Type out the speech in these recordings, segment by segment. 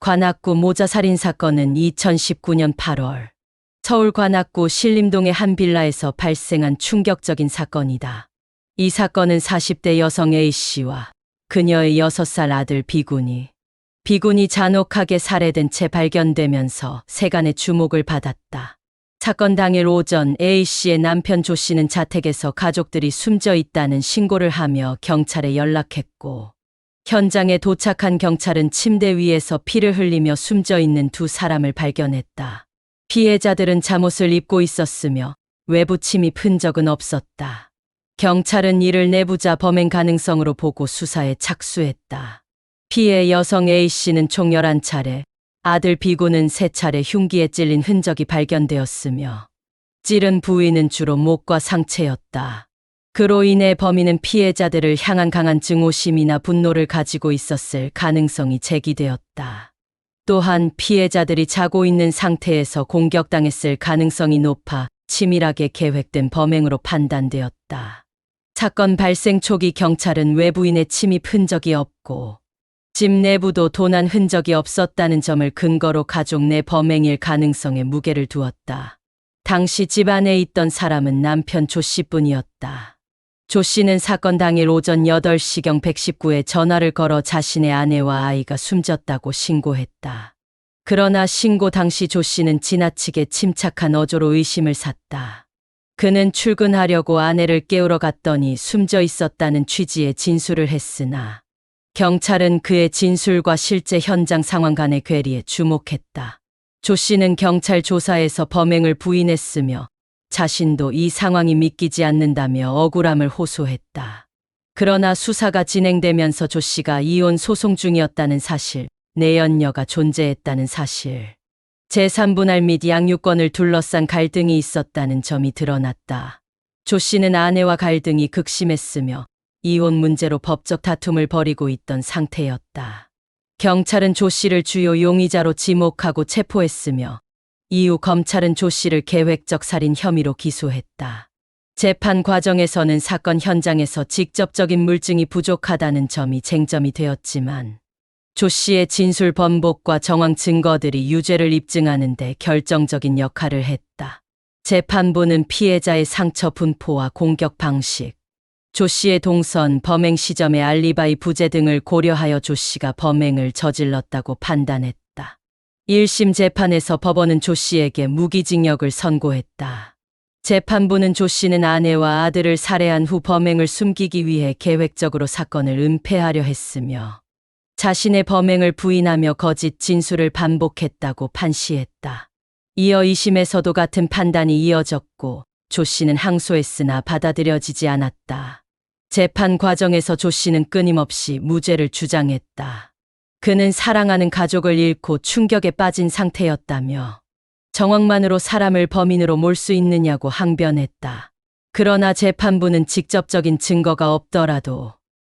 관악구 모자살인 사건은 2019년 8월 서울 관악구 신림동의 한 빌라에서 발생한 충격적인 사건이다. 이 사건은 40대 여성 A씨와 그녀의 6살 아들 B군이 잔혹하게 살해된 채 발견되면서 세간의 주목을 받았다. 사건 당일 오전 A씨의 남편 조씨는 자택에서 가족들이 숨져 있다는 신고를 하며 경찰에 연락했고, 현장에 도착한 경찰은 침대 위에서 피를 흘리며 숨져 있는 두 사람을 발견했다. 피해자들은 잠옷을 입고 있었으며 외부 침입 흔적은 없었다. 경찰은 이를 내부자 범행 가능성으로 보고 수사에 착수했다. 피해 여성 A씨는 총 11차례, 아들 B군은 3차례 흉기에 찔린 흔적이 발견되었으며 찌른 부위는 주로 목과 상체였다. 그로 인해 범인은 피해자들을 향한 강한 증오심이나 분노를 가지고 있었을 가능성이 제기되었다. 또한 피해자들이 자고 있는 상태에서 공격당했을 가능성이 높아 치밀하게 계획된 범행으로 판단되었다. 사건 발생 초기 경찰은 외부인의 침입 흔적이 없고 집 내부도 도난 흔적이 없었다는 점을 근거로 가족 내 범행일 가능성에 무게를 두었다. 당시 집 안에 있던 사람은 남편 조 씨뿐이었다. 조 씨는 사건 당일 오전 8시경 119에 전화를 걸어 자신의 아내와 아이가 숨졌다고 신고했다. 그러나 신고 당시 조 씨는 지나치게 침착한 어조로 의심을 샀다. 그는 출근하려고 아내를 깨우러 갔더니 숨져 있었다는 취지의 진술을 했으나 경찰은 그의 진술과 실제 현장 상황 간의 괴리에 주목했다. 조 씨는 경찰 조사에서 범행을 부인했으며 자신도 이 상황이 믿기지 않는다며 억울함을 호소했다. 그러나 수사가 진행되면서 조 씨가 이혼 소송 중이었다는 사실, 내연녀가 존재했다는 사실, 재산분할 및 양육권을 둘러싼 갈등이 있었다는 점이 드러났다. 조 씨는 아내와 갈등이 극심했으며 이혼 문제로 법적 다툼을 벌이고 있던 상태였다. 경찰은 조 씨를 주요 용의자로 지목하고 체포했으며 이후 검찰은 조 씨를 계획적 살인 혐의로 기소했다. 재판 과정에서는 사건 현장에서 직접적인 물증이 부족하다는 점이 쟁점이 되었지만 조 씨의 진술 번복과 정황 증거들이 유죄를 입증하는 데 결정적인 역할을 했다. 재판부는 피해자의 상처 분포와 공격 방식, 조 씨의 동선, 범행 시점의 알리바이 부재 등을 고려하여 조 씨가 범행을 저질렀다고 판단했다. 1심 재판에서 법원은 조 씨에게 무기징역을 선고했다. 재판부는 조 씨는 아내와 아들을 살해한 후 범행을 숨기기 위해 계획적으로 사건을 은폐하려 했으며 자신의 범행을 부인하며 거짓 진술을 반복했다고 판시했다. 이어 2심에서도 같은 판단이 이어졌고 조 씨는 항소했으나 받아들여지지 않았다. 재판 과정에서 조 씨는 끊임없이 무죄를 주장했다. 그는 사랑하는 가족을 잃고 충격에 빠진 상태였다며 정황만으로 사람을 범인으로 몰 수 있느냐고 항변했다. 그러나 재판부는 직접적인 증거가 없더라도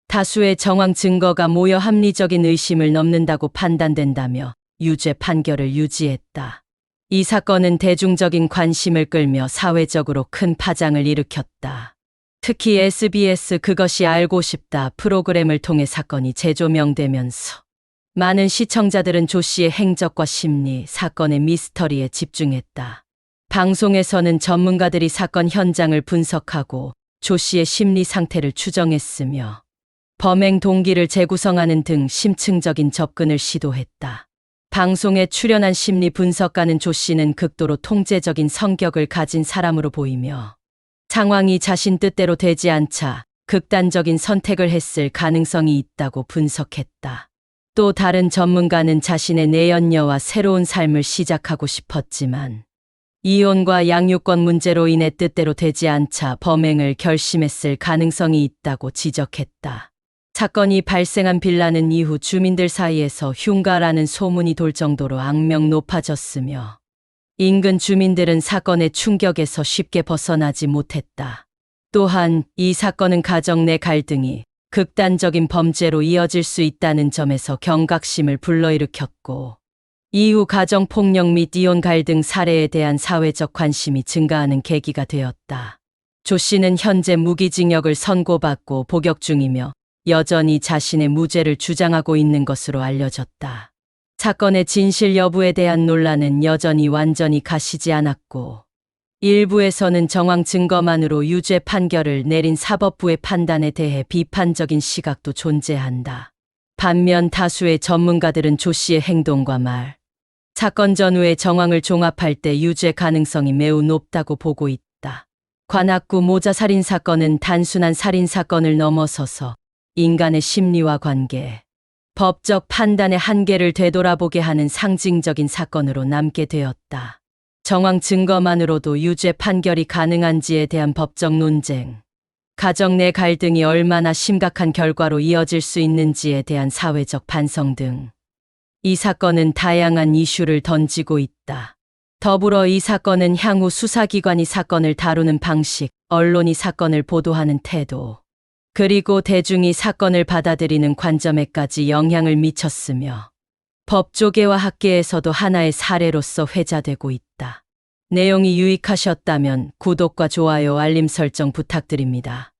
다수의 정황 증거가 모여 합리적인 의심을 넘는다고 판단된다며 유죄 판결을 유지했다. 이 사건은 대중적인 관심을 끌며 사회적으로 큰 파장을 일으켰다. 특히 SBS 그것이 알고 싶다 프로그램을 통해 사건이 재조명되면서 많은 시청자들은 조 씨의 행적과 심리, 사건의 미스터리에 집중했다. 방송에서는 전문가들이 사건 현장을 분석하고 조 씨의 심리 상태를 추정했으며 범행 동기를 재구성하는 등 심층적인 접근을 시도했다. 방송에 출연한 심리 분석가는 조 씨는 극도로 통제적인 성격을 가진 사람으로 보이며 상황이 자신 뜻대로 되지 않자 극단적인 선택을 했을 가능성이 있다고 분석했다. 또 다른 전문가는 자신의 내연녀와 새로운 삶을 시작하고 싶었지만 이혼과 양육권 문제로 인해 뜻대로 되지 않자 범행을 결심했을 가능성이 있다고 지적했다. 사건이 발생한 빌라는 이후 주민들 사이에서 흉가라는 소문이 돌 정도로 악명 높아졌으며 인근 주민들은 사건의 충격에서 쉽게 벗어나지 못했다. 또한 이 사건은 가정 내 갈등이 극단적인 범죄로 이어질 수 있다는 점에서 경각심을 불러일으켰고 이후 가정폭력 및 이혼 갈등 사례에 대한 사회적 관심이 증가하는 계기가 되었다. 조 씨는 현재 무기징역을 선고받고 복역 중이며 여전히 자신의 무죄를 주장하고 있는 것으로 알려졌다. 사건의 진실 여부에 대한 논란은 여전히 완전히 가시지 않았고, 일부에서는 정황 증거만으로 유죄 판결을 내린 사법부의 판단에 대해 비판적인 시각도 존재한다. 반면 다수의 전문가들은 조 씨의 행동과 말, 사건 전후의 정황을 종합할 때 유죄 가능성이 매우 높다고 보고 있다. 관악구 모자 살인 사건은 단순한 살인 사건을 넘어서서 인간의 심리와 관계, 법적 판단의 한계를 되돌아보게 하는 상징적인 사건으로 남게 되었다. 정황 증거만으로도 유죄 판결이 가능한지에 대한 법적 논쟁, 가정 내 갈등이 얼마나 심각한 결과로 이어질 수 있는지에 대한 사회적 반성 등 이 사건은 다양한 이슈를 던지고 있다. 더불어 이 사건은 향후 수사기관이 사건을 다루는 방식, 언론이 사건을 보도하는 태도, 그리고 대중이 사건을 받아들이는 관점에까지 영향을 미쳤으며 법조계와 학계에서도 하나의 사례로서 회자되고 있다. 내용이 유익하셨다면 구독과 좋아요, 알림 설정 부탁드립니다.